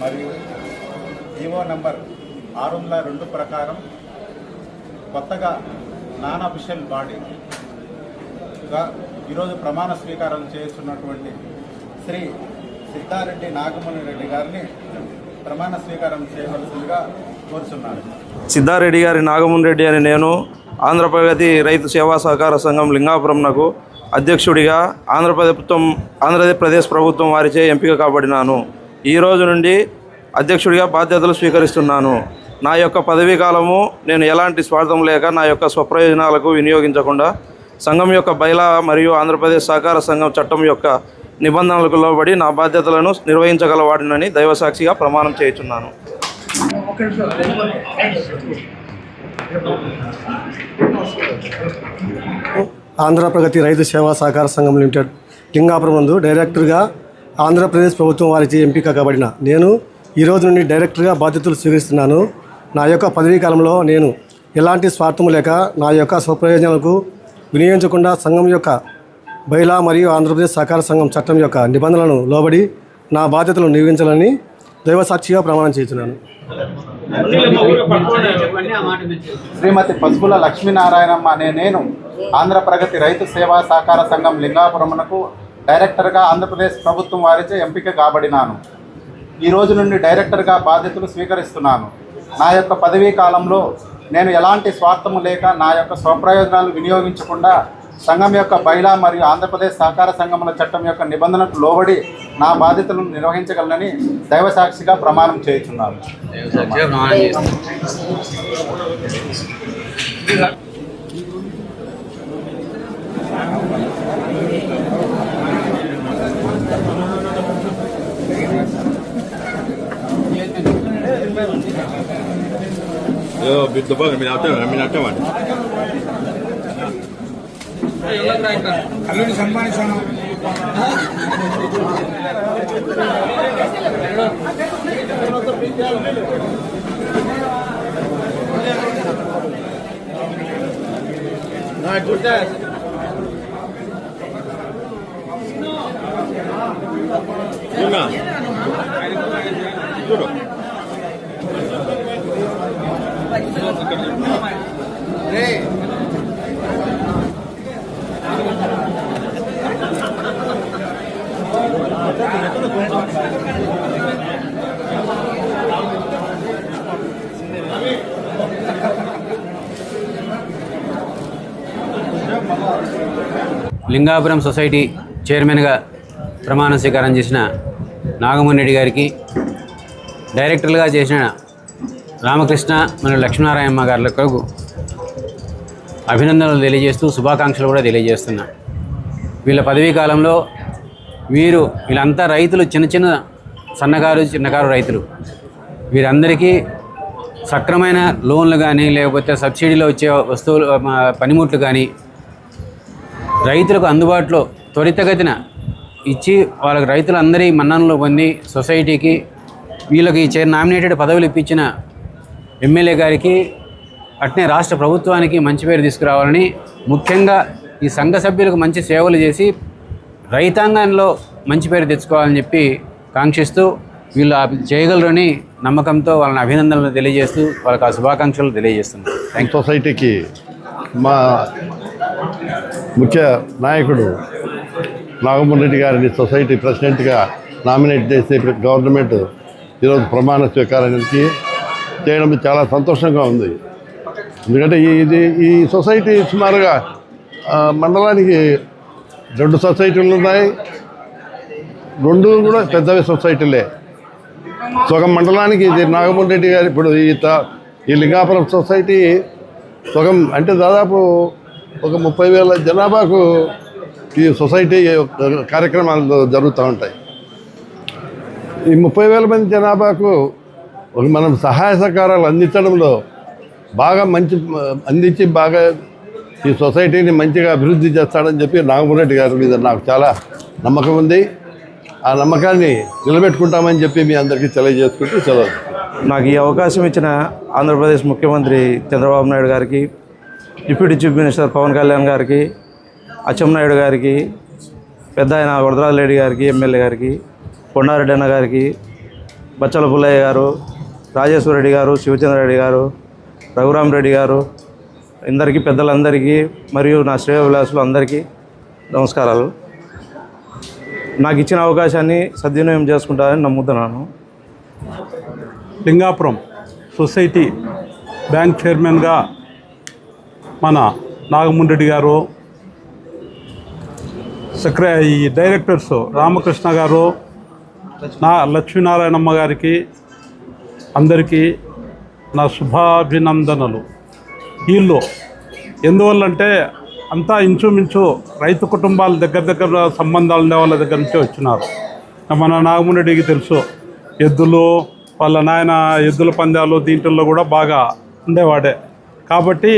మరియు GO number 602 ప్రకారం కొత్తగా నాన్ అఫీషియల్ బాడీగా ఈరోజు ప్రమాణ స్వీకారం చేస్తున్నటువంటి శ్రీ సిద్ధారెడ్డి నాగమణి రెడ్డి గారిని ప్రమాణ స్వీకారం చేయవలసిందిగా కోరుచున్నాను. సిద్ధారెడ్డి గారి నాగమణి రెడ్డి అని నేను ఆంధ్రప్రగతి రైతు సేవా సహకార సంఘం లింగాపురంనకు అధ్యక్షుడిగా ఆంధ్రప్రదేశ్ ప్రభుత్వం వారిచే ఎంపిక కాబడినాను. ఈ రోజు నుండి అధ్యక్షుడిగా బాధ్యతలు స్వీకరిస్తున్నాను. నా యొక్క పదవీ కాలము నేను ఎలాంటి స్వార్థం లేక నా యొక్క స్వప్రయోజనాలకు వినియోగించకుండా సంఘం యొక్క బైలా మరియు ఆంధ్రప్రదేశ్ సహకార సంఘం చట్టం యొక్క నిబంధనలకు లోబడి నా బాధ్యతలను నిర్వహించగలవాడినని దైవసాక్షిగా ప్రమాణం చేయుచున్నాను. ఆంధ్రప్రగతి రైతు సేవా సహకార సంఘం లిమిటెడ్ లింగాపురం నందు డైరెక్టర్గా ఆంధ్రప్రదేశ్ ప్రభుత్వం వారిచే ఎంపిక కాబడిన నేను ఈ రోజు నుండి డైరెక్టర్గా బాధ్యతలు స్వీకరిస్తున్నాను. నా యొక్క పదవీ కాలంలో నేను ఎలాంటి స్వార్థం లేక నా యొక్క స్వప్రయోజనాలకు వినియోగించకుండా సంఘం యొక్క బైలా మరియు ఆంధ్రప్రదేశ్ సహకార సంఘం చట్టం యొక్క నిబంధనలను లోబడి నా బాధ్యతలను నిర్వహించాలని దైవసాక్షిగా ప్రమాణం చేస్తున్నాను. శ్రీమతి పసుపుల లక్ష్మీనారాయణమ్మ అనే నేను ఆంధ్రప్రగతి రైతు సేవా సహకార సంఘం లింగాపురమునకు డైరెక్టర్గా ఆంధ్రప్రదేశ్ ప్రభుత్వం వారిచే ఎంపిక కాబడినాను. ఈ రోజు నుండి డైరెక్టర్గా బాధ్యతలు స్వీకరిస్తున్నాను. నా యొక్క పదవీ కాలంలో నేను ఎలాంటి స్వార్థము లేక నా యొక్క స్వప్రయోజనాలు వినియోగించకుండా సంఘం యొక్క బైలా మరియు ఆంధ్రప్రదేశ్ సహకార సంఘముల చట్టం యొక్క నిబంధనలకు లోబడి నా బాధ్యతలను నిర్వహించగలనని దైవసాక్షిగా ప్రమాణం చేయుచున్నాను. Yo, bitte bang, minat teman. అల్లుడి సన్మానిస్తాను. లింగాపురం సొసైటీ చైర్మన్గా ప్రమాణ స్వీకారం చేసిన నాగమణి రెడ్డి గారికి, డైరెక్టర్లుగా చేసిన రామకృష్ణ మరియు లక్ష్మీనారాయణమ్మ గారులకు అభినందనలు తెలియజేస్తూ శుభాకాంక్షలు కూడా తెలియజేస్తున్నా. వీళ్ళ పదవీ కాలంలో వీళ్ళంతా రైతులు, చిన్నకారు రైతులు. వీరందరికీ సక్రమైన లోన్లు కానీ లేకపోతే సబ్సిడీలో వచ్చే వస్తువులు, పనిముట్లు కానీ రైతులకు అందుబాటులో త్వరితగతిన ఇచ్చి వాళ్ళకి రైతులందరి మన్ననలు పొంది సొసైటీకి వీళ్ళకి నామినేటెడ్ పదవులు ఇప్పించిన ఎమ్మెల్యే గారికి అట్నే రాష్ట్ర ప్రభుత్వానికి మంచి పేరు తీసుకురావాలని, ముఖ్యంగా ఈ సంఘ సభ్యులకు మంచి సేవలు చేసి రైతాంగంలో మంచి పేరు తెచ్చుకోవాలని చెప్పి కాంక్షిస్తూ వీళ్ళు చేయగలరని నమ్మకంతో వాళ్ళని అభినందనలు తెలియజేస్తూ వాళ్ళకి ఆ శుభాకాంక్షలు తెలియజేస్తున్నారు. Thank you. సొసైటీకి మా ముఖ్య నాయకుడు నాగమణి రెడ్డి గారిని సొసైటీ ప్రెసిడెంట్గా నామినేట్ చేసి గవర్నమెంట్ ఈరోజు ప్రమాణ స్వీకారానికి చేయడం చాలా సంతోషంగా ఉంది. ఎందుకంటే ఈ సొసైటీ సుమారుగా మండలానికి 2 సొసైటీలు ఉన్నాయి. 2 కూడా పెద్దవి సొసైటీలే. సగం మండలానికి ఇది నాగమణి రెడ్డి గారు ఇప్పుడు ఈ లింగాపురం సొసైటీ సగం అంటే దాదాపు ఒక 30,000 జనాభాకు ఈ సొసైటీ కార్యక్రమాలు జరుగుతూ ఉంటాయి. ఈ 30,000 మంది జనాభాకు మనం సహాయ సహకారాలు అందించడంలో బాగా అందించి బాగా ఈ సొసైటీని మంచిగా అభివృద్ధి చేస్తాడని చెప్పి నాగమరెడ్డి గారి మీద నాకు చాలా నమ్మకం ఉంది. ఆ నమ్మకాన్ని నిలబెట్టుకుంటామని చెప్పి మీ అందరికీ తెలియజేసుకుంటూ సెలవు. నాకు ఈ అవకాశం ఇచ్చిన ఆంధ్రప్రదేశ్ ముఖ్యమంత్రి చంద్రబాబు నాయుడు గారికి, deputy chief minister Pawan Kalyan గారికి, అచ్చెన్నాయుడు గారికి, పెద్ద ఆయన వరదరాజరెడ్డి గారికి, ఎమ్మెల్యే గారికి, కొండారెడ్డి అన్న గారికి, బచ్చల పుల్లయ్య గారు, రాజేశ్వర రెడ్డి గారు, శివచంద్రారెడ్డి గారు, రఘురామరెడ్డి గారు, అందరికీ పెద్దలందరికీ మరియు నా శ్రేయోభిలాషులు అందరికీ నమస్కారాలు. నాకు ఇచ్చిన అవకాశాన్ని సద్వినియోగం చేసుకుంటానని నమ్ముతున్నాను. లింగాపురం సొసైటీ బ్యాంక్ చైర్మన్గా మన నాగమరెడ్డి గారు, ఈ డైరెక్టర్స్ రామకృష్ణ గారు, లక్ష్మీనారాయణమ్మ గారికి అందరికీ నా శుభాభినందనలు. వీళ్ళు ఎందువల్లంటే అంతా ఇంచుమించు రైతు కుటుంబాల దగ్గర సంబంధాలు ఉండే వాళ్ళ దగ్గర నుంచే వచ్చినారు. మన నాగమరెడ్డికి తెలుసు, ఎద్దులు వాళ్ళ నాయన ఎద్దుల పందాలు దీంట్లో కూడా బాగా ఉండేవాడే. కాబట్టి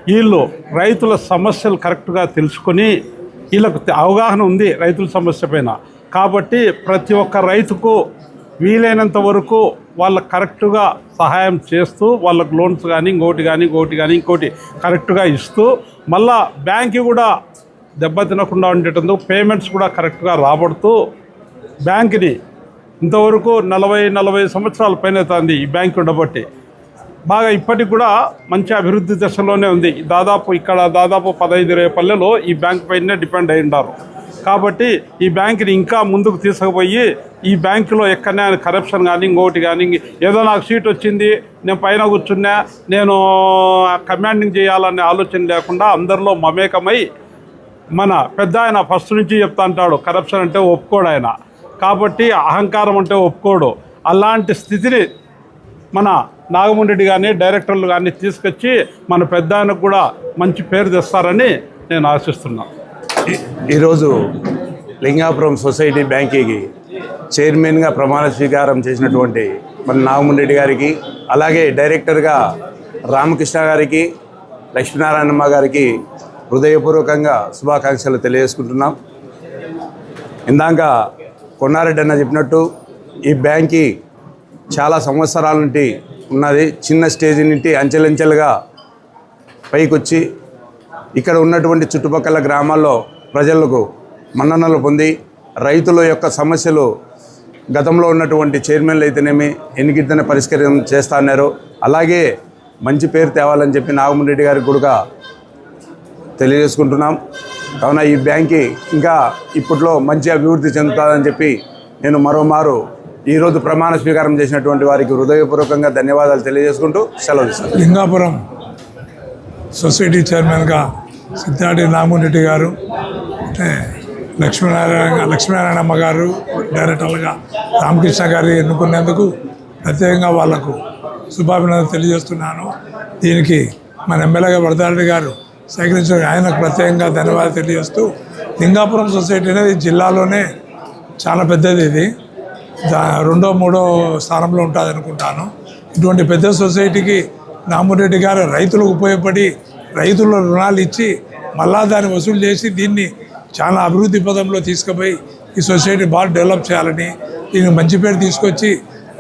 వీళ్ళు రైతుల సమస్యలు కరెక్ట్గా తెలుసుకొని వీళ్ళకు అవగాహన ఉంది రైతుల సమస్య పైన. కాబట్టి ప్రతి ఒక్క రైతుకు వీలైనంత వరకు వాళ్ళకు కరెక్ట్గా సహాయం చేస్తూ వాళ్ళకు లోన్స్ కానీ ఇంకోటి కరెక్ట్గా ఇస్తూ మళ్ళా బ్యాంకు కూడా దెబ్బతినకుండా ఉండేటందుకు పేమెంట్స్ కూడా కరెక్ట్గా రాబడుతూ బ్యాంకుని ఇంతవరకు 40 సంవత్సరాల పైన అవుతుంది ఈ బ్యాంకు ఉండబట్టి బాగా ఇప్పటికి కూడా మంచి అభివృద్ధి దశలోనే ఉంది. దాదాపు 15-20 పల్లెలు ఈ బ్యాంక్ పైనే డిపెండ్ అయి ఉన్నారు. కాబట్టి ఈ బ్యాంకుని ఇంకా ముందుకు తీసుకుపోయి ఈ బ్యాంకులో ఎక్కడనే కరప్షన్ కానీ ఇంకోటి ఏదో నాకు సీట్ వచ్చింది నేను పైన కూర్చున్నా నేను కమాండింగ్ చేయాలనే ఆలోచన లేకుండా అందరిలో మమేకమై మన పెద్ద ఆయన ఫస్ట్ నుంచి చెప్తా అంటాడు కరప్షన్ అంటే ఒప్పుకోడు ఆయన. కాబట్టి అహంకారం అంటే ఒప్పుకోడు. అలాంటి స్థితిని మన నాగమరెడ్డి కానీ డైరెక్టర్లు కానీ తీసుకొచ్చి మన పెద్ద ఆయనకు కూడా మంచి పేరు తెస్తారని నేను ఆశిస్తున్నాను. ఈరోజు లింగాపురం సొసైటీ బ్యాంకీకి చైర్మన్గా ప్రమాణ స్వీకారం చేసినటువంటి మన నాగమరెడ్డి గారికి, అలాగే డైరెక్టర్గా రామకృష్ణ గారికి, లక్ష్మీనారాయణమ్మ గారికి హృదయపూర్వకంగా శుభాకాంక్షలు తెలియజేసుకుంటున్నాం. ఇందాక కొండారెడ్డి అన్న చెప్పినట్టు ఈ బ్యాంకీ చాలా సంవత్సరాల నుండి ఉన్నది. చిన్న స్టేజ్ నుండి అంచెలంచెలుగా పైకొచ్చి ఇక్కడ ఉన్నటువంటి చుట్టుపక్కల గ్రామాల్లో ప్రజలకు మన్ననలు పొంది రైతుల యొక్క సమస్యలు గతంలో ఉన్నటువంటి చైర్మన్లు అయితేనేమి ఎన్నికైతేనే పరిష్కారం చేస్తా అన్నారు. అలాగే మంచి పేరు తేవాలని చెప్పి నాగమరెడ్డి గారికి కూడా తెలియజేసుకుంటున్నాం. కావున ఈ బ్యాంకి ఇంకా ఇప్పట్లో మంచి అభివృద్ధి చెందుతుందని చెప్పి నేను మరోమారు ఈరోజు ప్రమాణ స్వీకారం చేసినటువంటి వారికి హృదయపూర్వకంగా ధన్యవాదాలు తెలియజేసుకుంటూ సెలవు ఇస్తాను. లింగాపురం సొసైటీ చైర్మన్గా సిద్ధాడి నాగమరెడ్డి గారు, లక్ష్మీనారాయణమ్మ గారు డైరెక్టర్లుగా రామకృష్ణ గారు ఎన్నుకునేందుకు ప్రత్యేకంగా వాళ్లకు శుభాభినందనలు తెలియజేస్తున్నాను. దీనికి మన ఎమ్మెల్యేగా వరదారెడ్డి గారు సేకరించిన ఆయనకు ప్రత్యేకంగా ధన్యవాదాలు తెలియజేస్తూ, లింగాపురం సొసైటీ అనేది జిల్లాలోనే చాలా పెద్దది. ఇది 2వ 3వ స్థానంలో ఉంటుంది అనుకుంటాను. ఇటువంటి పెద్ద సొసైటీకి నాగమరెడ్డి గారు రైతులకు ఉపయోగపడి రైతుల రుణాలు ఇచ్చి మళ్ళా దాన్ని వసూలు చేసి దీన్ని చాలా అభివృద్ధి పదంలో తీసుకుపోయి ఈ సొసైటీ బాగా డెవలప్ చేయాలని, దీనికి మంచి పేరు తీసుకొచ్చి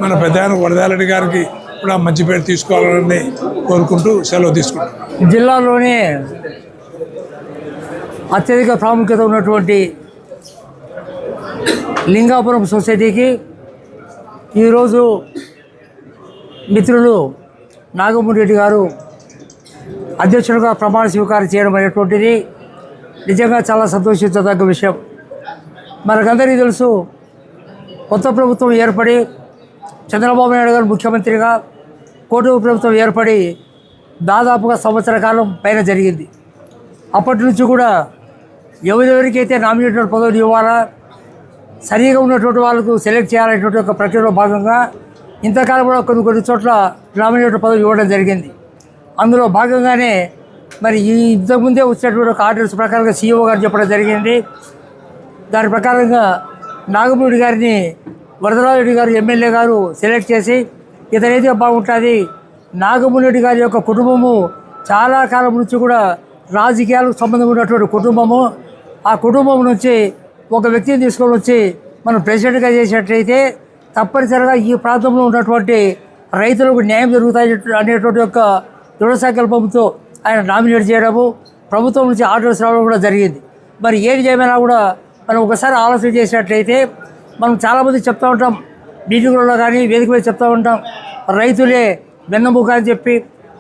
మన పెద్ద వరదారెడ్డి గారికి కూడా మంచి పేరు తీసుకోవాలని కోరుకుంటూ సెలవు తీసుకుంటాం. జిల్లాలోనే అత్యధిక ప్రాముఖ్యత ఉన్నటువంటి లింగాపురం సొసైటీకి ఈరోజు మిత్రులు నాగమరెడ్డి గారు అధ్యక్షుడిగా ప్రమాణ స్వీకారం చేయడం అనేటువంటిది నిజంగా చాలా సంతోషించదగ్గ విషయం. మనకందరికీ తెలుసు, కొత్త ప్రభుత్వం ఏర్పడి చంద్రబాబు నాయుడు గారు ముఖ్యమంత్రిగా కూటమి ప్రభుత్వం ఏర్పడి దాదాపుగా సంవత్సర కాలం పైన జరిగింది. అప్పటి నుంచి కూడా ఎవరెవరికైతే నామినేటెడ్ పదవులు ఇవ్వాలా, సరిగా ఉన్నటువంటి వాళ్ళకు సెలెక్ట్ చేయాలనేటువంటి ఒక ప్రక్రియలో భాగంగా ఇంతకాలం కూడా కొన్ని చోట్ల నామినేటెడ్ పదవులు ఇవ్వడం జరిగింది. అందులో భాగంగానే మరి ఈ ఇంతకుముందే వచ్చినటువంటి ఒక ఆర్డర్స్ ప్రకారంగా సీఈఓ గారు చెప్పడం జరిగింది. దాని ప్రకారంగా నాగమూడి గారిని వరదరాజరెడ్డి గారు ఎమ్మెల్యే గారు సెలెక్ట్ చేసి ఇతనైతే బాగుంటుంది. నాగమూడి గారి యొక్క కుటుంబము చాలా కాలం నుంచి కూడా రాజకీయాలకు సంబంధం ఉన్నటువంటి కుటుంబము. ఆ కుటుంబం నుంచి ఒక వ్యక్తిని తీసుకొని వచ్చి మనం ప్రెసిడెంట్గా చేసినట్లయితే తప్పనిసరిగా ఈ ప్రాంతంలో ఉన్నటువంటి రైతులకు న్యాయం జరుగుతాయి అనేటువంటి యొక్క దృఢ సంకల్పంతో ఆయన నామినేట్ చేయడము, ప్రభుత్వం నుంచి ఆర్డర్స్ రావడం కూడా జరిగింది. మరి ఏది చేయమైనా కూడా మనం ఒకసారి ఆలోచన చేసినట్లయితే మనం చాలామంది చెప్తూ ఉంటాం, మీటింగులలో కానీ వేదిక మీద చెప్తూ ఉంటాం, రైతులే వెన్నెముక అని చెప్పి,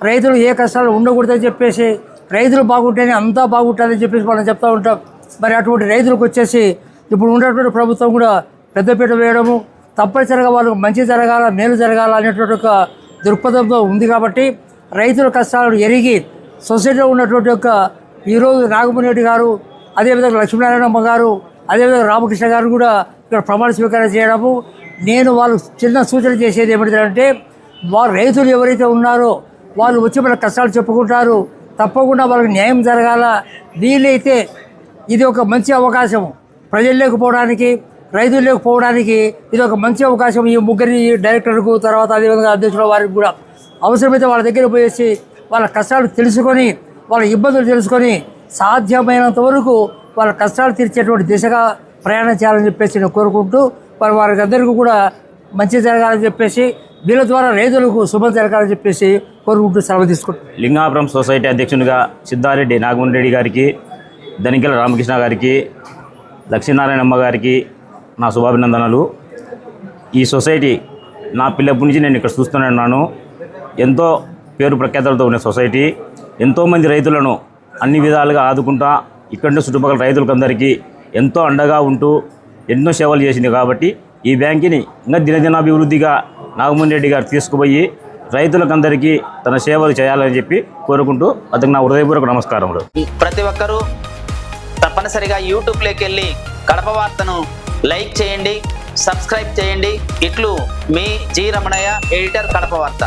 రైతులు ఏ కష్టాలు ఉండకూడదని చెప్పేసి, రైతులు బాగుంటేనే అంతా బాగుంటుందని చెప్పేసి మనం చెప్తూ ఉంటాం. మరి అటువంటి రైతులకు వచ్చేసి ఇప్పుడు ఉన్నటువంటి ప్రభుత్వం కూడా పెద్దపీట వేయడము, తప్పనిసరిగా వాళ్ళకు మంచి జరగాల, మేలు జరగాల అనేటువంటి ఒక దృక్పథంతో ఉంది. కాబట్టి రైతుల కష్టాలను ఎరిగి సొసైటీలో ఉన్నటువంటి యొక్క ఈరోజు నాగమూడి రెడ్డి గారు, అదేవిధంగా లక్ష్మీనారాయణమ్మ గారు, అదేవిధంగా రామకృష్ణ గారు కూడా ఇక్కడ ప్రమాణ స్వీకారం చేయడము. నేను వాళ్ళు చిన్న సూచన చేసేది ఏమిటంటే, వారు రైతులు ఎవరైతే ఉన్నారో వాళ్ళు వచ్చి మన కష్టాలు చెప్పుకుంటారు, తప్పకుండా వాళ్ళకి న్యాయం జరగాల. వీలైతే ఇది ఒక మంచి అవకాశం ప్రజలు లేకపోవడానికి, రైతులు లేకపోవడానికి ఇది ఒక మంచి అవకాశం. ఈ ముగ్గురి డైరెక్టర్కు, తర్వాత అదేవిధంగా అధ్యక్షుల వారికి కూడా అవసరమైతే వాళ్ళ దగ్గర పోయేసి వాళ్ళ కష్టాలు తెలుసుకొని, వాళ్ళ ఇబ్బందులు తెలుసుకొని సాధ్యమైనంత వరకు వాళ్ళ కష్టాలు తీర్చేటువంటి దిశగా ప్రయాణం చేయాలని చెప్పేసి నేను కోరుకుంటూ, వారికి అందరికీ కూడా మంచి జరగాలని చెప్పేసి, వీళ్ళ ద్వారా రైతులకు శుభం జరగాలని చెప్పేసి కోరుకుంటూ సెలవు తీసుకుంటాం. లింగాపురం సొసైటీ అధ్యక్షునిగా సిద్ధారెడ్డి నాగమూడి రెడ్డి గారికి, ధనికెల రామకృష్ణ గారికి, లక్ష్మీనారాయణమ్మ గారికి నా శుభాభినందనలు. ఈ సొసైటీ నా పిల్లప్పటి నుంచి నేను ఇక్కడ చూస్తూనే ఉన్నాను. ఎంతో పేరు ప్రఖ్యాతలతో ఉన్న సొసైటీ, ఎంతోమంది రైతులను అన్ని విధాలుగా ఆదుకుంటా ఇక్కడ చుట్టుపక్కల రైతులకందరికీ ఎంతో అండగా ఉంటూ ఎన్నో సేవలు చేసింది. కాబట్టి ఈ బ్యాంకుని ఇంకా దినదినాభివృద్ధిగా నాగమూడి రెడ్డి గారు తీసుకుపోయి రైతులకందరికీ తన సేవలు చేయాలని చెప్పి కోరుకుంటూ అతనికి నా హృదయపూర్వక నమస్కారములు. ప్రతి ఒక్కరూ తప్పనిసరిగా యూట్యూబ్లోకి వెళ్ళి కడప వార్తను లైక్ చేయండి, సబ్స్క్రైబ్ చేయండి. ఇట్లు మీ జి రమణయ్య, ఎడిటర్, కడప వార్త.